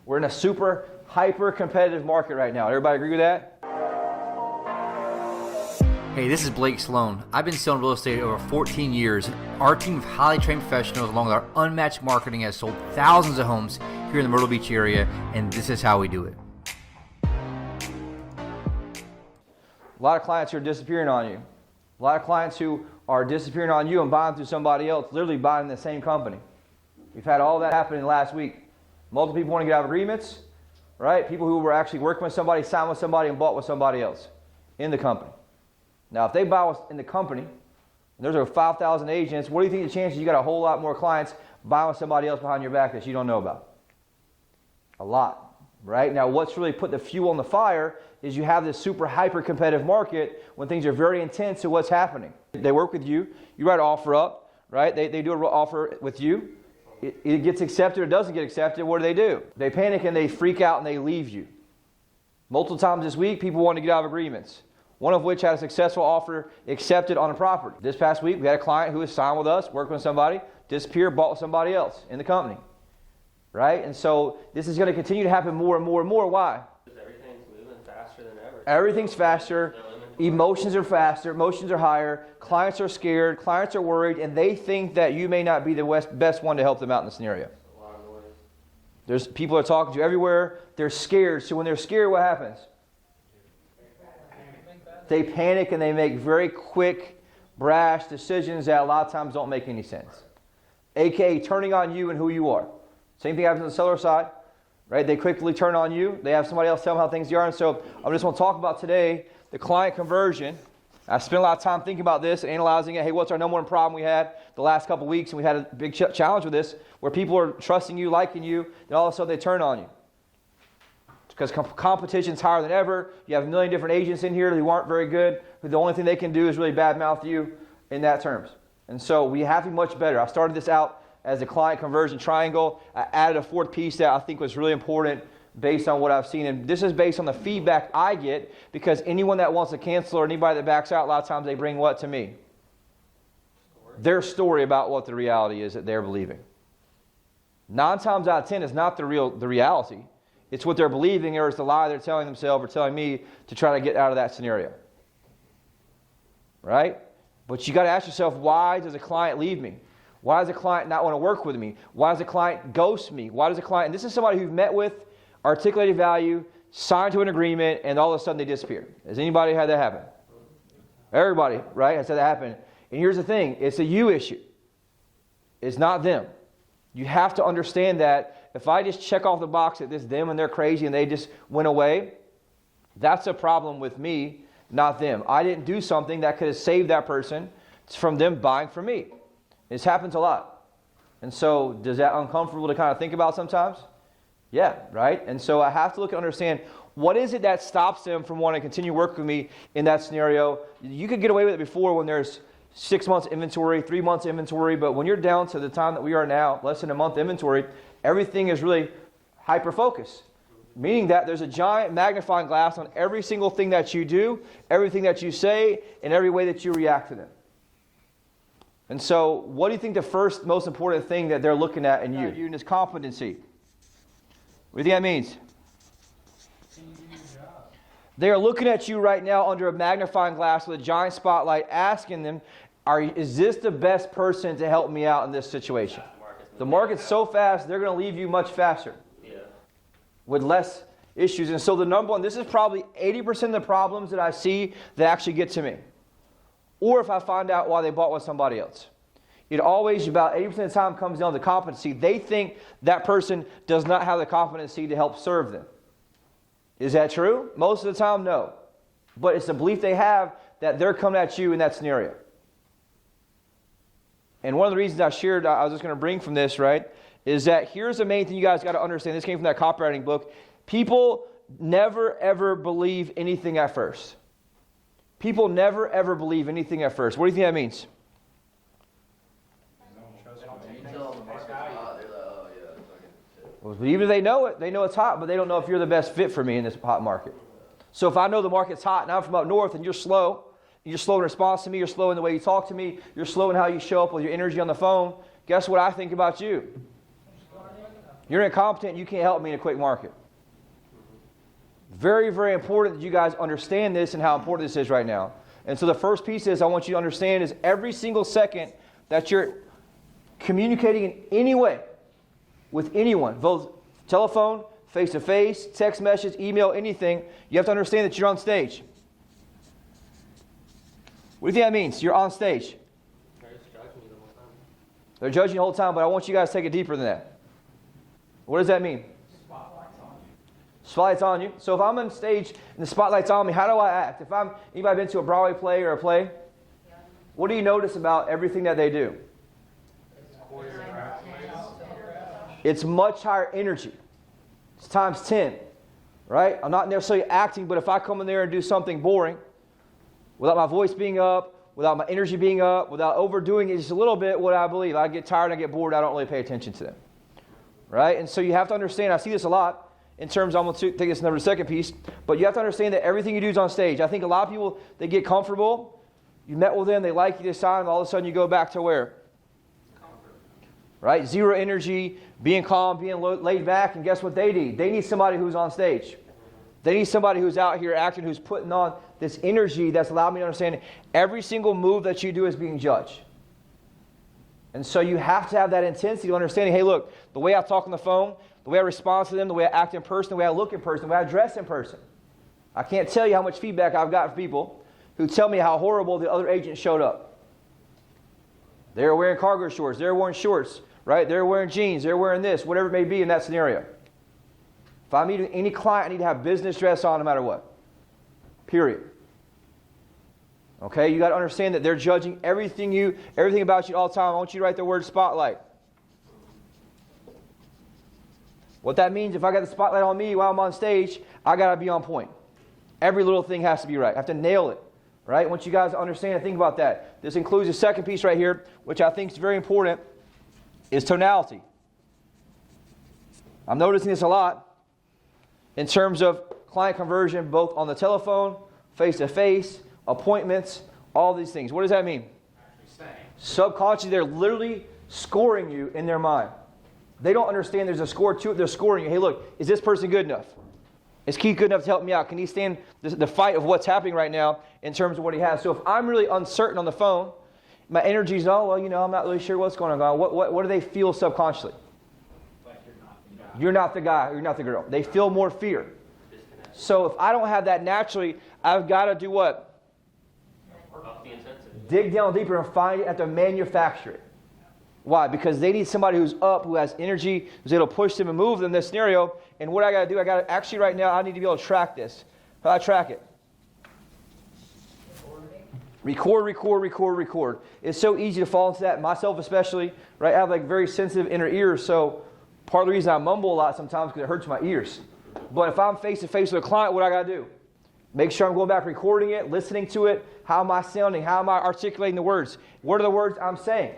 We're in a super hyper-competitive market right now. Everybody agree with that? Hey, this is Blake Sloan. I've been selling real estate over 14 years. Our team of highly trained professionals, along with our unmatched marketing, has sold thousands of homes here in the Myrtle Beach area, and this is how we do it. A lot of clients who are disappearing on you. A lot of clients who are disappearing on you and buying through somebody else, literally buying the same company. We've had all that happen in the last week. Multiple people want to get out of agreements, right? People who were actually working with somebody, signed with somebody, and bought with somebody else in the company. Now, if they buy in the company, and there's over 5,000 agents, what do you think the chances you got a whole lot more clients buying with somebody else behind your back that you don't know about? A lot, right? Now, what's really put the fuel on the fire is you have this super hyper-competitive market when things are very intense to what's happening. They work with you. You write an offer up, right? They do an offer with you. It gets accepted or doesn't get accepted. What do? They panic and they freak out and they leave you. Multiple times this week, people want to get out of agreements. One of which had a successful offer accepted on a property. This past week, we had a client who was signed with us, worked with somebody, disappeared, bought with somebody else in the company. Right? And so this is going to continue to happen more and more and more. Why? Because everything's moving faster than ever. Everything's faster. Emotions are faster. Emotions are higher. Clients are scared. Clients are worried. And they think that you may not be the best one to help them out in the scenario. A lot of noise. There's people are talking to you everywhere. They're scared. So when they're scared, what happens? They panic and they make very quick, brash decisions that a lot of times don't make any sense. AKA turning on you and who you are. Same thing happens on the seller side, right? They quickly turn on you. They have somebody else tell them how things are. And so I just want to talk about today the client conversion. I spent a lot of time thinking about this and analyzing it. Hey, what's our number one problem we had the last couple of weeks? And we had a big challenge with this where people are trusting you, liking you, and all of a sudden they turn on you. Because competition's higher than ever. You have a million different agents in here who aren't very good. Who the only thing they can do is really badmouth you in that terms. And so we have to be much better. I started this out as a client conversion triangle. I added a fourth piece that I think was really important based on what I've seen. And this is based on the feedback I get because anyone that wants to cancel or anybody that backs out, a lot of times they bring what to me? Their story about what the reality is that they're believing. 9 times out of 10 is not the reality. It's what they're believing or it's the lie they're telling themselves or telling me to try to get out of that scenario. Right? But you got to ask yourself, why does a client leave me? Why does a client not want to work with me? Why does a client ghost me? Why does a client, and this is somebody who've met with, articulated value, signed to an agreement, and all of a sudden they disappear. Has anybody had that happen? Everybody, right, has had that happen. And here's the thing, it's a you issue. It's not them. You have to understand that if I just check off the box that this them and they're crazy and they just went away, that's a problem with me, not them. I didn't do something that could have saved that person from them buying from me. This happens a lot. And so does that uncomfortable to kind of think about sometimes? Yeah, right? And so I have to look and understand what is it that stops them from wanting to continue working with me in that scenario. You could get away with it before when there's 6 months inventory, 3 months inventory, but when you're down to the time that we are now, less than a month inventory, everything is really hyper-focused, meaning that there's a giant magnifying glass on every single thing that you do, everything that you say, and every way that you react to them. And so what do you think the first most important thing that they're looking at in you? In is competency. What do you think that means? They are looking at you right now under a magnifying glass with a giant spotlight, asking them, is this the best person to help me out in this situation? The market's so fast, they're going to leave you much faster. Yeah. With less issues. And so the number one, this is probably 80% of the problems that I see that actually get to me. Or if I find out why they bought with somebody else. It always, about 80% of the time, comes down to competency. They think that person does not have the competency to help serve them. Is that true? Most of the time, no. But it's the belief they have that they're coming at you in that scenario. And one of the reasons I shared, I was just going to bring from this, right, is that here's the main thing you guys got to understand. This came from that copywriting book. People never, ever believe anything at first. People never, ever believe anything at first. What do you think that means? Well, even if they know it, they know it's hot, but they don't know if you're the best fit for me in this hot market. So if I know the market's hot and I'm from up north and you're slow in response to me, you're slow in the way you talk to me, you're slow in how you show up with your energy on the phone, guess what I think about you? You're incompetent, you can't help me in a quick market. Very, very important that you guys understand this and how important this is right now. And so the first piece is I want you to understand is every single second that you're communicating in any way with anyone, both telephone, face-to-face, text message, email, anything, you have to understand that you're on stage. What do you think that means? You're on stage. They're just judging you the whole time. They're judging you the whole time, but I want you guys to take it deeper than that. What does that mean? Spotlight's on you. Spotlight's on you. So if I'm on stage and the spotlight's on me, how do I act? If anybody been to a Broadway play or a play? Yeah. What do you notice about everything that they do? It's much higher energy. It's times 10, right? I'm not necessarily acting, but if I come in there and do something boring, without my voice being up, without my energy being up, without overdoing it just a little bit, what I believe, I get tired, I get bored, I don't really pay attention to them, right? And so you have to understand, I see this a lot in terms, I'm going to take this another second piece, but you have to understand that everything you do is on stage. I think a lot of people, they get comfortable, you met with them, they like you this time, all of a sudden you go back to where? Right? Zero energy, being calm, being laid back, and guess what they need? They need somebody who's on stage. They need somebody who's out here acting, who's putting on this energy that's allowed me to understand every single move that you do is being judged. And so you have to have that intensity of understanding, hey, look, the way I talk on the phone, the way I respond to them, the way I act in person, the way I look in person, the way I dress in person. I can't tell you how much feedback I've got from people who tell me how horrible the other agent showed up. They're wearing cargo shorts, they're wearing shorts, right? They're wearing jeans, they're wearing this, whatever it may be in that scenario. If I'm meeting any client, I need to have business dress on no matter what. Period. Okay, you got to understand that they're judging everything about you all the time. I want you to write the word spotlight. What that means, if I got the spotlight on me while I'm on stage, I got to be on point. Every little thing has to be right. I have to nail it. Right? I want you guys to understand and think about that. This includes the second piece right here, which I think is very important, is tonality. I'm noticing this a lot in terms of client conversion, both on the telephone, face-to-face, appointments, all these things. What does that mean? Subconsciously, they're literally scoring you in their mind. They don't understand there's a score to it. They're scoring you. Hey, look, is this person good enough? Is Keith good enough to help me out? Can he stand the fight of what's happening right now in terms of what he has? So if I'm really uncertain on the phone, my energy's, I'm not really sure what's going on. What do they feel subconsciously? Like You're not the guy, you're not the girl. They feel more fear. So if I don't have that naturally, I've got to do what? Up the intensity. Dig down deeper and find it, have to manufacture it. Why? Because they need somebody who's up, who has energy, who's able to push them and move them in this scenario. And what I got to do, actually right now, I need to be able to track this. How do I track it? Record. It's so easy to fall into that, myself especially, right? I have like very sensitive inner ears, so part of the reason I mumble a lot sometimes because it hurts my ears. But if I'm face-to-face with a client, what I got to do? Make sure I'm going back recording it, listening to it. How am I sounding? How am I articulating the words? What are the words I'm saying?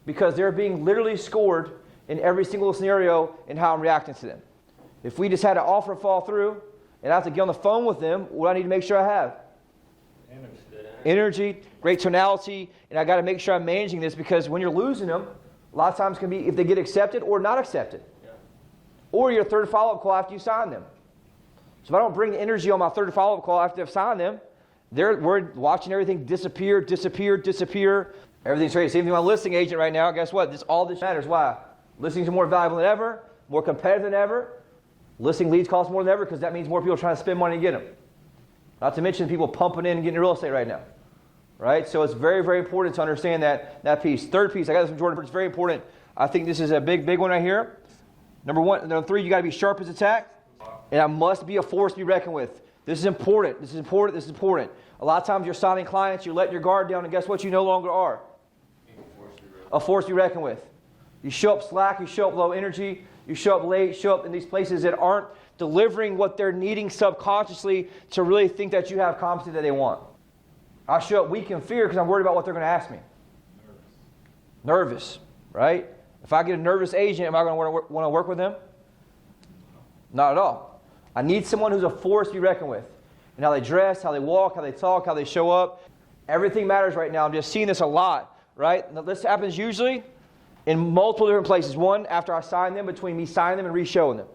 Because they're being literally scored in every single scenario and how I'm reacting to them. If we just had an offer fall through and I have to get on the phone with them, what do I need to make sure I have? Energy, great tonality, and I got to make sure I'm managing this because when you're losing them, a lot of times can be if they get accepted or not accepted. Yeah. Or your third follow-up call after you sign them. So if I don't bring the energy on my third follow-up call after I've signed them, we're watching everything disappear. Everything's great. Same thing with my listing agent right now. Guess what? All this matters. Why? Listings are more valuable than ever, more competitive than ever. Listing leads cost more than ever because that means more people are trying to spend money to get them. Not to mention people pumping in and getting real estate right now. Right? So it's very, very important to understand that piece. Third piece, I got this from Jordan, but it's very important. I think this is a big one right here. Number 3, you got to be sharp as a tack. And I must be a force to be reckoned with. This is important. A lot of times you're signing clients, you're letting your guard down, and guess what? You no longer are. A force to be reckoned with. You show up slack, you show up low energy, you show up late, show up in these places that aren't delivering what they're needing subconsciously to really think that you have competency that they want. I show up weak in fear because I'm worried about what they're going to ask me. Nervous, right? If I get a nervous agent, am I going to want to work with them? Not at all. I need someone who's a force to be reckoned with. And how they dress, how they walk, how they talk, how they show up. Everything matters right now. I'm just seeing this a lot, right? Now, this happens usually in multiple different places. One, after I sign them, between me signing them and re-showing them.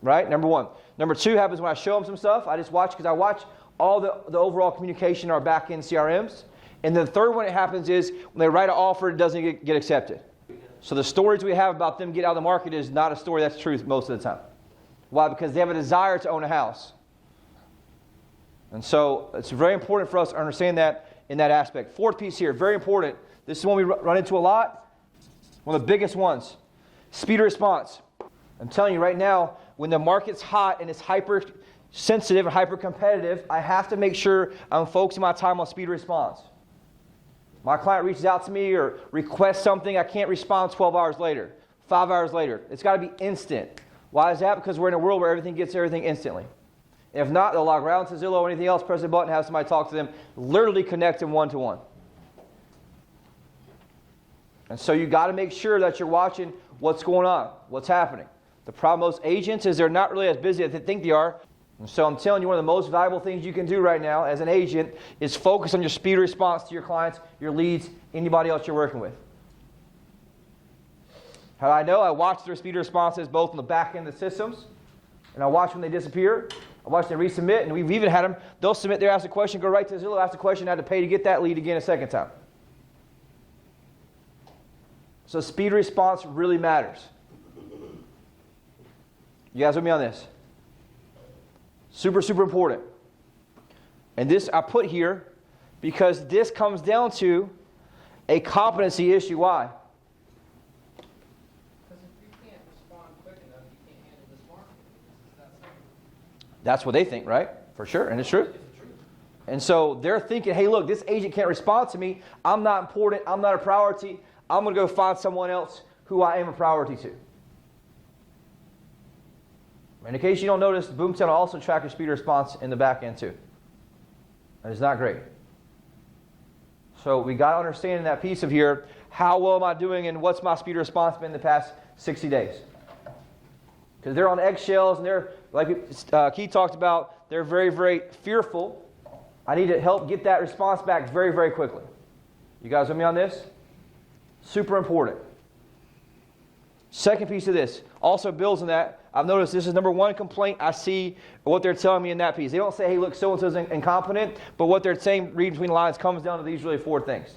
Right? Number one. Number two happens when I show them some stuff. I just watch, because I watch all the overall communication in our back-end CRMs. And then the third one that happens is when they write an offer, it doesn't get accepted. So the stories we have about them getting out of the market is not a story that's truth most of the time. Why? Because they have a desire to own a house. And so it's very important for us to understand that in that aspect. Fourth piece here, very important. This is one we run into a lot. One of the biggest ones. Speed of response. I'm telling you right now, when the market's hot and it's hyper sensitive and hyper competitive, I have to make sure I'm focusing my time on speed of response. My client reaches out to me or requests something, I can't respond 12 hours later, 5 hours later. It's got to be instant. Why is that? Because we're in a world where everything gets everything instantly. And if not, they'll log around to Zillow or anything else, press a button, have somebody talk to them, literally connect them one-to-one. And so you got to make sure that you're watching what's going on, what's happening. The problem with most agents is they're not really as busy as they think they are. And so I'm telling you, one of the most valuable things you can do right now as an agent is focus on your speed of response to your clients, your leads, anybody else you're working with. How do I know? I watch their speed of responses both on the back end of the systems, and I watch when they disappear. I watch them resubmit, and we've even had them, they'll submit there, ask a question, go right to Zillow, ask a question, have to pay to get that lead again a second time. So speed of response really matters. You guys with me on this? Super, super important. And this I put here because this comes down to a competency issue. Why? Because if you can't respond quick enough, you can't handle this market. It's that simple. That's what they think, right? For sure, and it's true. And so they're thinking, hey, look, this agent can't respond to me. I'm not important. I'm not a priority. I'm going to go find someone else who I am a priority to. And in case you don't notice, Boomtown will also track your speed of response in the back end too. And it's not great. So we got to understand in that piece of here, how well am I doing and what's my speed of response been in the past 60 days? Because they're on eggshells and they're, like Keith talked about, they're very, very fearful. I need to help get that response back very, very quickly. You guys with me on this? Super important. Second piece of this also builds on that. I've noticed this is number one complaint I see what they're telling me in that piece. They don't say, hey, look, so-and-so's incompetent, but what they're saying, reading between the lines, comes down to these really four things.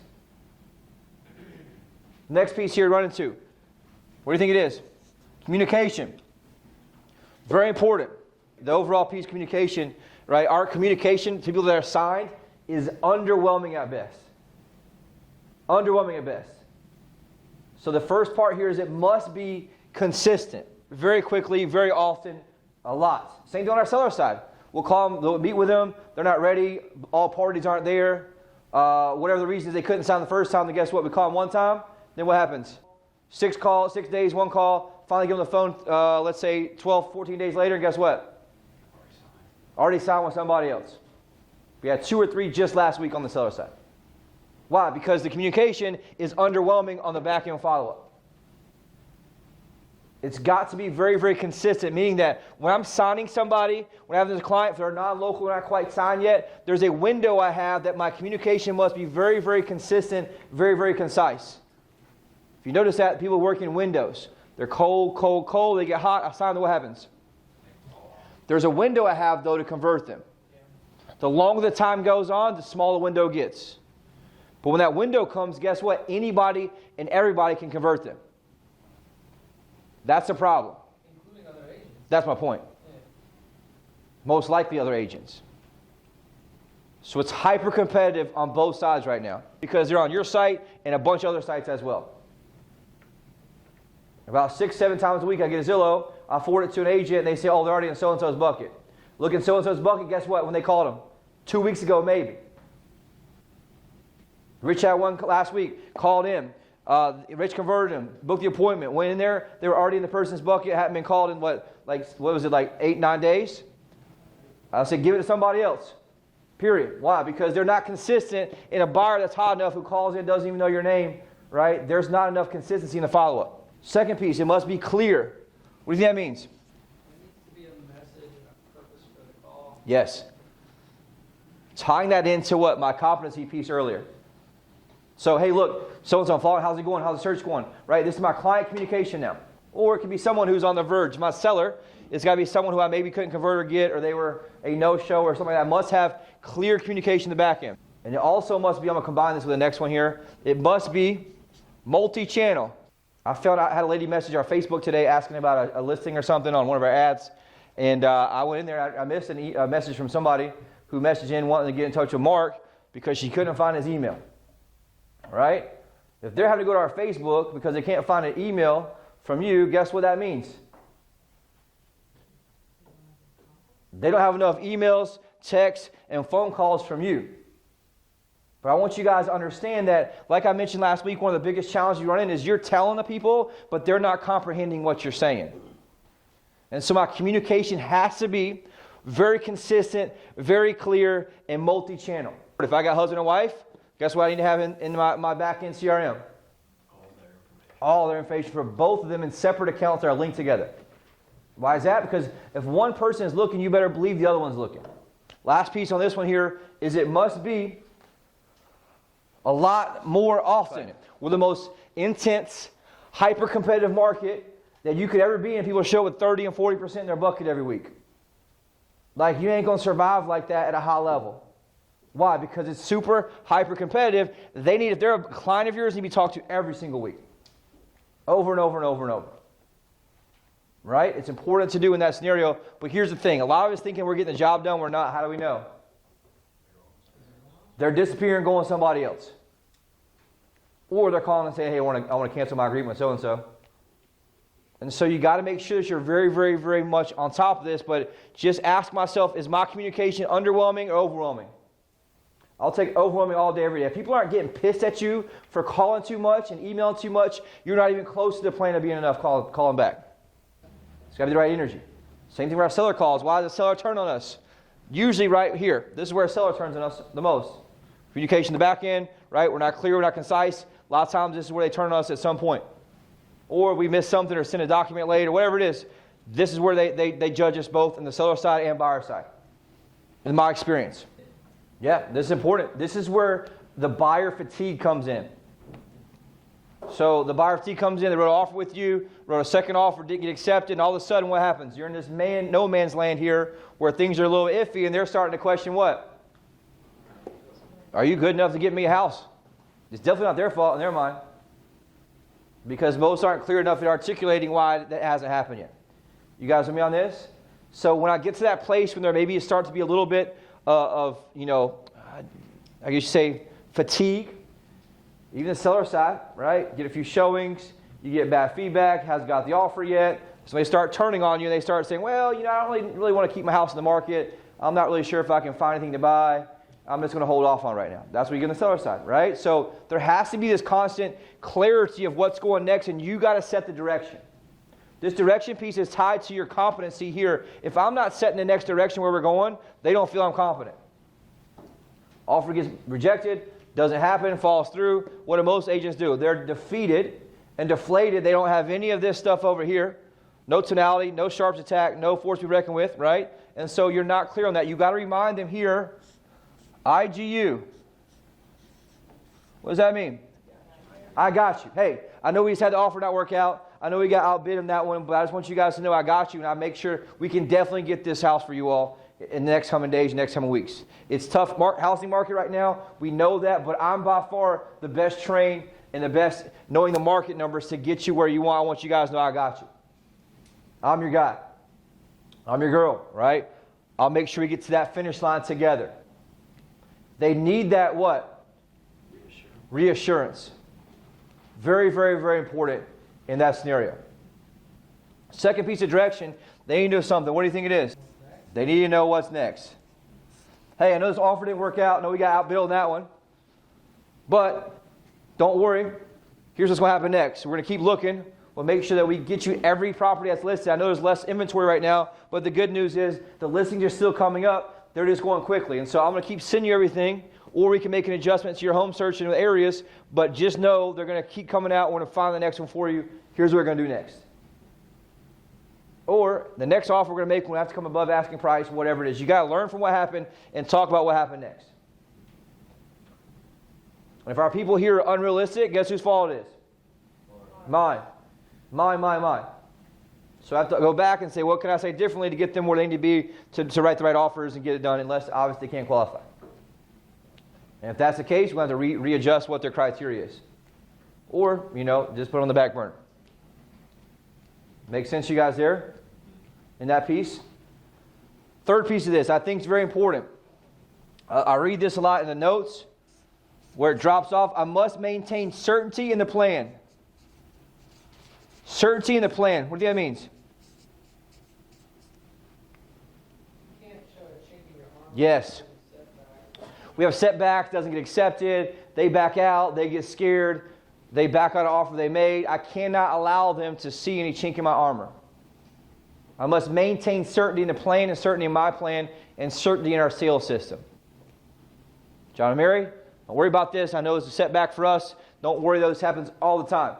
Next piece here, run into. What do you think it is? Communication. Very important. The overall piece, communication, right? Our communication to people that are signed is underwhelming at best. Underwhelming at best. So the first part here is it must be consistent. Very quickly, very often, a lot. Same thing on our seller side. We'll call them, we'll meet with them. They're not ready. All parties aren't there. Whatever the reason is they couldn't sign the first time, then guess what? We call them one time. Then what happens? 6 days, 1 call. Finally get on the phone, let's say 12, 14 days later, and guess what? Already signed with somebody else. We had 2 or 3 just last week on the seller side. Why? Because the communication is underwhelming on the back end follow-up. It's got to be very, very consistent, meaning that when I'm signing somebody, when I have this client, if they're non-local, not quite signed yet, there's a window I have that my communication must be very, very consistent, very, very concise. If you notice that, people work in windows. They're cold, cold, cold. They get hot. I sign them. What happens? There's a window I have, though, to convert them. The longer the time goes on, the smaller the window gets. But when that window comes, guess what? Anybody and everybody can convert them. That's the problem. Including other agents. That's my point. Yeah. Most likely other agents. So it's hyper competitive on both sides right now because they're on your site and a bunch of other sites as well. About 6-7 times a week I get a Zillow, I forward it to an agent and they say, oh, they're already in so-and-so's bucket. Look in so-and-so's bucket, guess what? When they called them 2 weeks ago maybe. Rich had one last week, called in. Rich converted him, booked the appointment, went in there. They were already in the person's bucket, hadn't been called in what was it, 8-9 days? I said, give it to somebody else. Period. Why? Because they're not consistent in a buyer that's hot enough who calls in, doesn't even know your name, right? There's not enough consistency in the follow-up. Second piece, it must be clear. What do you think that means? There needs to be a message and a purpose for the call. Yes. Tying that into what? My competency piece earlier. So, hey, look, so-and-so, I'm following, how's it going? How's the search going? Right? This is my client communication now. Or it could be someone who's on the verge. My seller, it's got to be someone who I maybe couldn't convert or get, or they were a no-show or something like that. I must have clear communication in the back end. And it also must be, I'm going to combine this with the next one here, it must be multi-channel. I had a lady message our Facebook today asking about a listing or something on one of our ads. And I went in there, I missed a message from somebody who messaged in wanting to get in touch with Mark because she couldn't find his email. Right? If they're having to go to our Facebook because they can't find an email from you, guess what that means? They don't have enough emails, texts, and phone calls from you. But I want you guys to understand that, like I mentioned last week, one of the biggest challenges you run into is you're telling the people, but they're not comprehending what you're saying. And so my communication has to be very consistent, very clear, and multi-channel. If I got husband and wife, guess what I need to have in my back-end CRM? All their information for both of them in separate accounts that are linked together. Why is that? Because if one person is looking, you better believe the other one's looking. Last piece on this one here is it must be a lot more often. We're the most intense, hyper-competitive market that you could ever be in. People show with 30 and 40% in their bucket every week. Like, you ain't going to survive like that at a high level. Why? Because it's super hyper-competitive. If they're a client of yours, they need to be talked to every single week. Over and over and over and over. Right? It's important to do in that scenario. But here's the thing. A lot of us thinking we're getting the job done. We're not. How do we know? They're disappearing, going to somebody else. Or they're calling and saying, hey, I want to cancel my agreement with so-and-so. And so you got to make sure that you're very, very, very much on top of this. But just ask myself, is my communication underwhelming or overwhelming? I'll take overwhelming all day, every day. If people aren't getting pissed at you for calling too much and emailing too much, you're not even close to the plan of being enough calling back. It's got to be the right energy. Same thing with our seller calls. Why does the seller turn on us? Usually right here. This is where a seller turns on us the most. Communication in the back end, right? We're not clear, we're not concise. A lot of times this is where they turn on us at some point. Or we miss something or send a document late or whatever it is. This is where they judge us both on the seller side and buyer side. In my experience. Yeah, this is important. This is where the buyer fatigue comes in. So the buyer fatigue comes in, they wrote an offer with you, wrote a second offer, didn't get accepted, and all of a sudden what happens? You're in this no man's land here where things are a little iffy and they're starting to question what? Are you good enough to get me a house? It's definitely not their fault in their mind. Because most aren't clear enough in articulating why that hasn't happened yet. You guys with me on this? So when I get to that place when there maybe starts to be a little bit of, I guess you say fatigue, even the seller side, right? Get a few showings, you get bad feedback, hasn't got the offer yet. So they start turning on you and they start saying, well, I don't really want to keep my house in the market. I'm not really sure if I can find anything to buy. I'm just going to hold off on right now. That's what you get on the seller side, right? So there has to be this constant clarity of what's going next, and you got to set the direction. This direction piece is tied to your competency here. If I'm not setting the next direction where we're going, they don't feel I'm competent. Offer gets rejected, doesn't happen, falls through. What do most agents do? They're defeated and deflated. They don't have any of this stuff over here. No tonality, no sharps attack, no force to be reckoned with, right? And so you're not clear on that. You got to remind them here, IGU. What does that mean? I got you. Hey, I know we just had the offer not work out. I know we got outbid on that one, but I just want you guys to know I got you, and I make sure we can definitely get this house for you all in the next coming days, next coming weeks. It's tough housing market right now. We know that, but I'm by far the best trained and the best knowing the market numbers to get you where you want. I want you guys to know I got you. I'm your guy. I'm your girl, right? I'll make sure we get to that finish line together. They need that what? Reassurance. Very, very, very important in that scenario. Second piece of direction, they need to know something. What do you think it is? They need to know what's next. Hey, I know this offer didn't work out. I know we got outbilled on that one. But don't worry. Here's what's going to happen next. We're going to keep looking. We'll make sure that we get you every property that's listed. I know there's less inventory right now, but the good news is the listings are still coming up. They're just going quickly. And so I'm going to keep sending you everything, or we can make an adjustment to your home search in the areas, but just know they're going to keep coming out. We're going to find the next one for you. Here's what we're going to do next. Or the next offer we're going to make will have to come above asking price, whatever it is. You got to learn from what happened and talk about what happened next. And if our people here are unrealistic, guess whose fault it is? Mine. Mine. So I have to go back and say, what can I say differently to get them where they need to be to write the right offers and get it done, unless obviously they can't qualify. And if that's the case, we'll have to readjust what their criteria is. Or, just put it on the back burner. Make sense, you guys, there? In that piece? Third piece of this, I think is very important. I read this a lot in the notes where it drops off. I must maintain certainty in the plan. Certainty in the plan. What do you think that means? You can't show a chink in your armor. Yes. We have setbacks, doesn't get accepted. They back out. They get scared. They back out an offer they made. I cannot allow them to see any chink in my armor. I must maintain certainty in the plan and certainty in my plan and certainty in our sales system. John and Mary, don't worry about this. I know it's a setback for us. Don't worry, this happens all the time.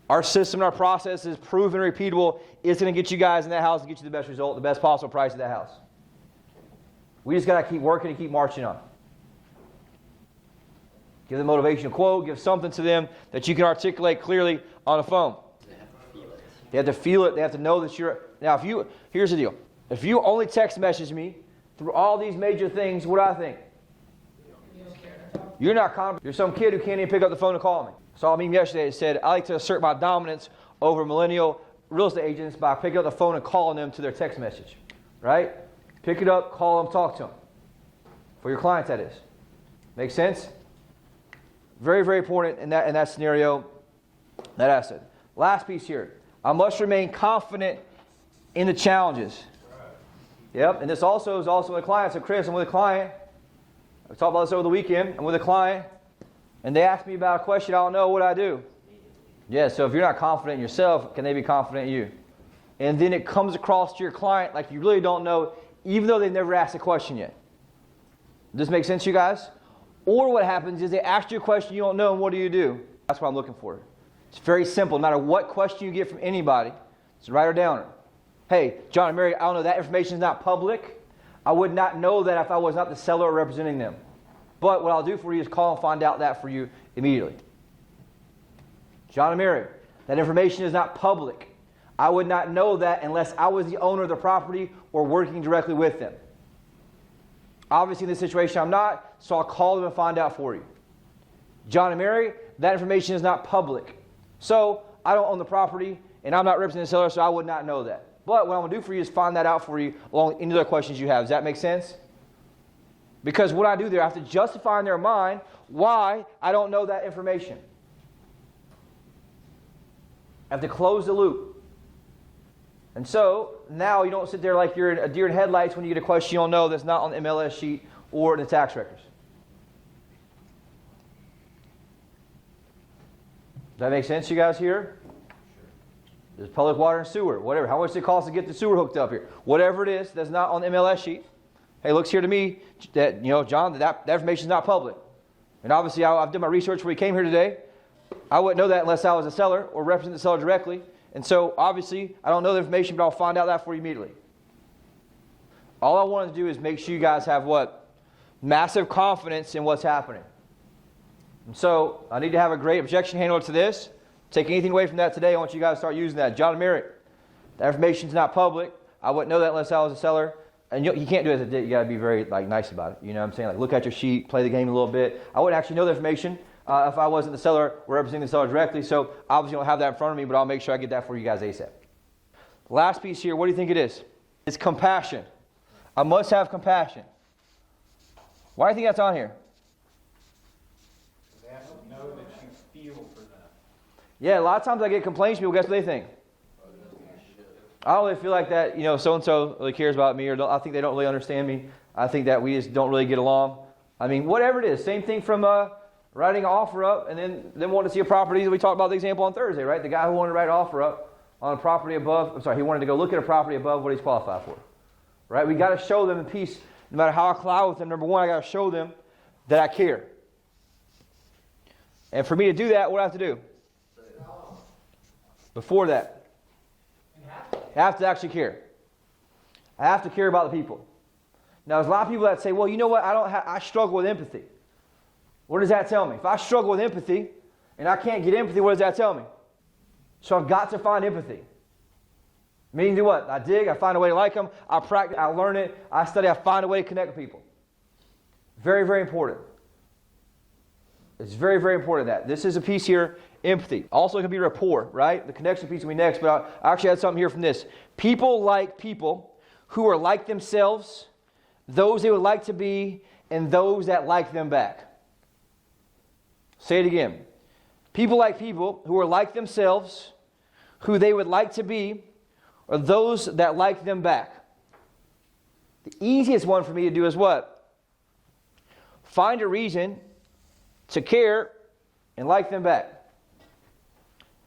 Our system and our process is proven and repeatable. It's going to get you guys in that house and get you the best result, the best possible price of that house. We just got to keep working and keep marching on. Give them a motivational quote. Give something to them that you can articulate clearly on the phone. They have to feel it. They have to know that you're... Now, here's the deal. If you only text message me through all these major things, what do I think? You're not confident. You're some kid who can't even pick up the phone to call me. I saw a meme yesterday that said, I like to assert my dominance over millennial real estate agents by picking up the phone and calling them to their text message. Right? Pick it up, call them, talk to them. For your clients, that is. Make sense? Very, very important in that scenario, that asset. Last piece here. I must remain confident in the challenges. Yep, and this also is also with a client. So Chris, I'm with a client. I talked about this over the weekend. I'm with a client, and they ask me about a question. I don't know what I do. Yeah, so if you're not confident in yourself, can they be confident in you? And then it comes across to your client like you really don't know, even though they've never asked a question yet. Does this make sense to you guys? Or what happens is they ask you a question you don't know, and what do? That's what I'm looking for. It's very simple. No matter what question you get from anybody, it's a right or downer. Hey, John and Mary, I don't know, that information is not public. I would not know that if I was not the seller or representing them. But what I'll do for you is call and find out that for you immediately. John and Mary, that information is not public. I would not know that unless I was the owner of the property or working directly with them. Obviously, in this situation, I'm not, so I'll call them and find out for you. John and Mary, that information is not public. So I don't own the property, and I'm not representing the seller, so I would not know that. But what I'm going to do for you is find that out for you along any other questions you have. Does that make sense? Because what I do there, I have to justify in their mind why I don't know that information. I have to close the loop. And so now you don't sit there like you're a deer in headlights when you get a question you don't know that's not on the MLS sheet or the tax records. Does that make sense, you guys here? There's public water and sewer, whatever. How much does it cost to get the sewer hooked up here? Whatever it is that's not on the MLS sheet. Hey, looks here to me that, John, that information is not public. And obviously, I've done my research before we came here today. I wouldn't know that unless I was a seller or represent the seller directly. And so, obviously, I don't know the information, but I'll find out that for you immediately. All I wanted to do is make sure you guys have what? Massive confidence in what's happening. And so, I need to have a great objection handler to this. Take anything away from that today, I want you guys to start using that. John and Mary, that information is not public. I wouldn't know that unless I was a seller. And you can't do it as a did. You got to be very nice about it. You know what I'm saying? Look at your sheet, play the game a little bit. I wouldn't actually know the information if I wasn't the seller or representing the seller directly. So obviously, I don't have that in front of me, but I'll make sure I get that for you guys ASAP. Last piece here, what do you think it is? It's compassion. I must have compassion. Why do you think that's on here? They have to know that you feel for them. Yeah, a lot of times I get complaints from people. Guess what they think? I don't really feel like that, so-and-so really cares about me, or I think they don't really understand me. I think that we just don't really get along. I mean, whatever it is. Same thing from writing an offer up and then wanting to see a property. We talked about the example on Thursday, right? The guy who wanted to write an offer up on a property above, he wanted to go look at a property above what he's qualified for. Right? We got to show them in peace, no matter how I collide with them. Number one, I got to show them that I care. And for me to do that, what do I have to do? Before that, I have to actually care. I have to care about the people. Now, there's a lot of people that say, well, you know what? I struggle with empathy. What does that tell me? If I struggle with empathy and I can't get empathy, what does that tell me? So I've got to find empathy. Meaning do what? I dig, I find a way to like them, I practice, I learn it, I study, I find a way to connect with people. Very, very important. It's very, very important that. This is a piece here, empathy. Also it can be rapport, right? The connection piece will be next, but I actually had something here from this. People like people who are like themselves, those they would like to be, and those that like them back. Say it again. People like people who are like themselves, who they would like to be, or those that like them back. The easiest one for me to do is what? Find a reason to care and like them back.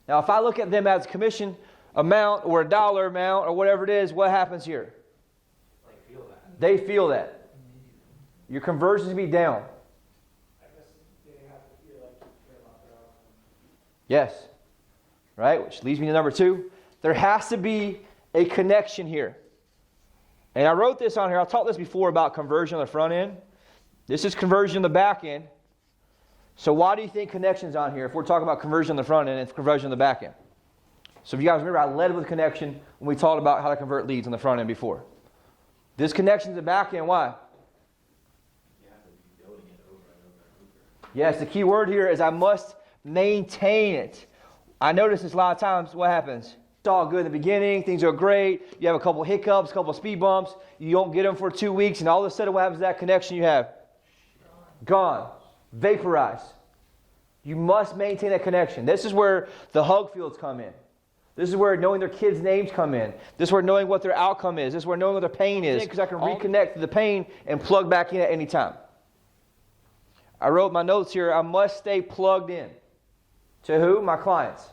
Now, if I look at them as a commission amount or a dollar amount or whatever it is, what happens here? They feel that. They feel that. Your conversions will be down. I guess they have to feel like you care about their outcome. Yes. Right? Which leads me to number 2. There has to be a connection here. And I wrote this on here. I taught this before about conversion on the front end. This is conversion on the back end. So why do you think connection's on here? If we're talking about conversion on the front end, it's conversion on the back end. So if you guys remember, I led with connection when we talked about how to convert leads on the front end before. This connection's the back end. Why? You have to be building it over and over and over. Yes, the key word here is I must maintain it. I notice this a lot of times. What happens? It's all good in the beginning. Things are great. You have a couple hiccups, a couple speed bumps. You don't get them for 2 weeks, and all of a sudden, what happens to that connection you have? Gone. Vaporized. You must maintain that connection. This is where the hug fields come in. This is where knowing their kids' names come in. This is where knowing what their outcome is. This is where knowing what their pain is. Because I can reconnect to the pain and plug back in at any time. I wrote my notes here. I must stay plugged in. To who? My clients.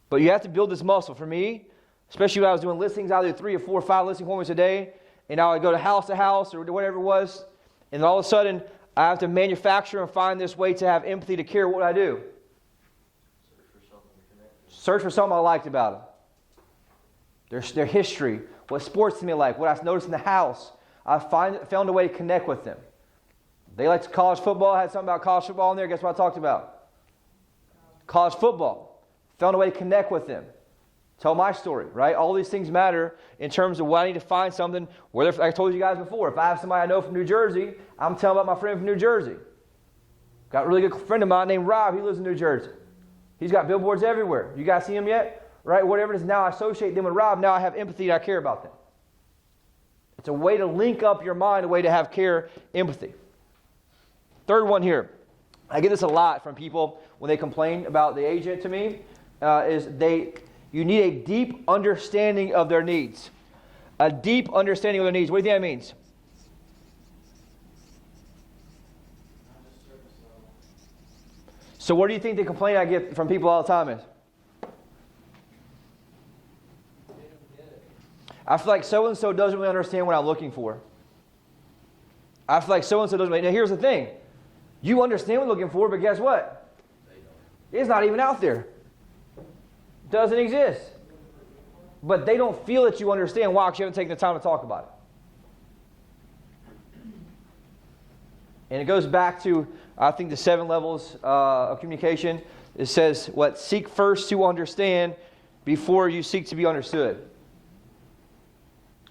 But you have to build this muscle. For me, especially when I was doing listings, I would do 3 or 4 or 5 listing appointments a day. And I would go to house or whatever it was. And all of a sudden, I have to manufacture and find this way to have empathy to care what I do. Search for something I liked about them. Their history, what sports to me like, what I noticed in the house. I found a way to connect with them. They liked college football. I had something about college football in there. Guess what I talked about? College football. Found a way to connect with them. Tell my story, right? All these things matter in terms of what I need to find something. Whether, like I told you guys before, if I have somebody I know from New Jersey, I'm telling about my friend from New Jersey. Got a really good friend of mine named Rob. He lives in New Jersey. He's got billboards everywhere. You guys see him yet? Right? Whatever it is, now I associate them with Rob. Now I have empathy. I care about them. It's a way to link up your mind, a way to have care, empathy. Third one here. I get this a lot from people when they complain about the agent to me. You need a deep understanding of their needs. A deep understanding of their needs. What do you think that means? So what do you think the complaint I get from people all the time is? I feel like so-and-so doesn't really understand what I'm looking for. I feel like so-and-so doesn't. Now here's the thing. You understand what you're looking for, but guess what? It's not even out there. Doesn't exist. But they don't feel that you understand why, because you haven't taken the time to talk about it. And it goes back to, I think, the 7 levels of communication. It says, what? Seek first to understand before you seek to be understood.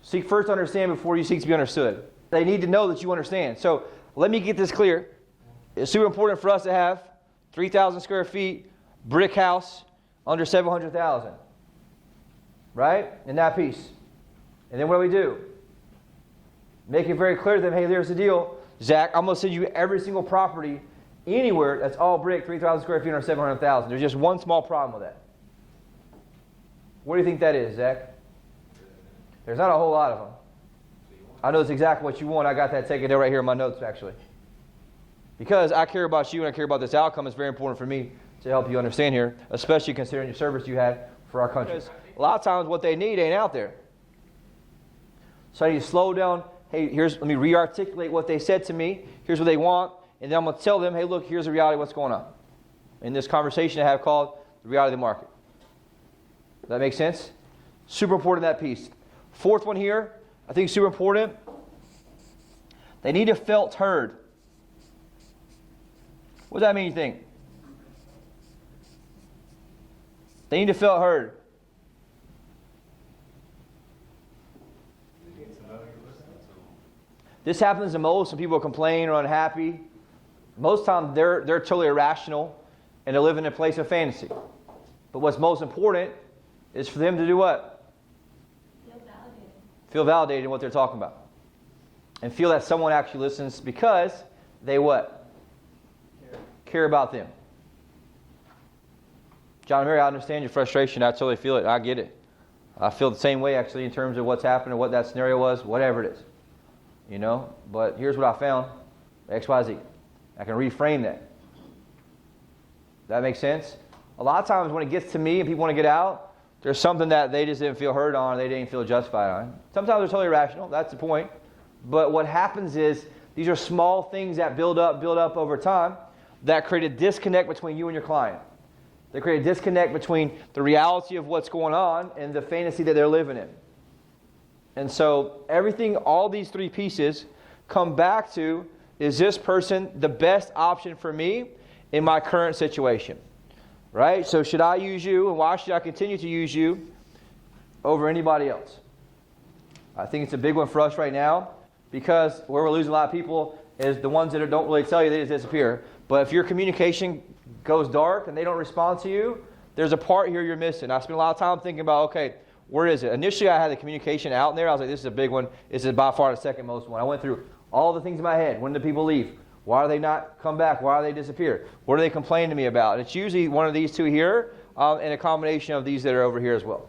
Seek first to understand before you seek to be understood. They need to know that you understand. So let me get this clear. It's super important for us to have 3,000 square feet, brick house, under 700,000. Right? In that piece. And then what do? Make it very clear to them, hey, there's the deal. Zach, I'm going to send you every single property anywhere that's all brick, 3,000 square feet, under 700,000. There's just one small problem with that. What do you think that is, Zach? There's not a whole lot of them. I know it's exactly what you want. I got that taken right here in my notes, actually. Because I care about you and I care about this outcome, it's very important for me to help you understand here, especially considering your service you had for our country. Because a lot of times what they need ain't out there. So I need to slow down. Hey, let me re-articulate what they said to me. Here's what they want. And then I'm going to tell them, hey, look, here's the reality of what's going on. In this conversation I have called the reality of the market. Does that make sense? Super important, that piece. Fourth one here, I think super important. They need to felt heard. What does that mean, you think? They need to feel heard. This happens the most when people complain or unhappy. Most times they're totally irrational and they live in a place of fantasy. But what's most important is for them to do what? Feel validated. Feel validated in what they're talking about. And feel that someone actually listens because they what? Care about them. John and Mary, I understand your frustration. I totally feel it. I get it. I feel the same way actually in terms of what's happened or what that scenario was, whatever it is. You know, but here's what I found. XYZ. I can reframe that. That makes sense? A lot of times when it gets to me and people want to get out, there's something that they just didn't feel heard on, they didn't feel justified on. Sometimes they're totally irrational. That's the point. But what happens is these are small things that build up over time that create a disconnect between you and your client. They create a disconnect between the reality of what's going on and the fantasy that they're living in. And so everything, all these three pieces come back to, is this person the best option for me in my current situation? Right? So should I use you, and why should I continue to use you over anybody else? I think it's a big one for us right now because where we're losing a lot of people is the ones that don't really tell you, they just disappear. But if your communication goes dark and they don't respond to you, there's a part here you're missing. I spent a lot of time thinking about, okay, where is it? Initially, I had the communication out in there. I was like, this is a big one. This is by far the second most one. I went through all the things in my head. When do people leave? Why do they not come back? Why do they disappear? What do they complain to me about? And it's usually one of these two here and a combination of these that are over here as well.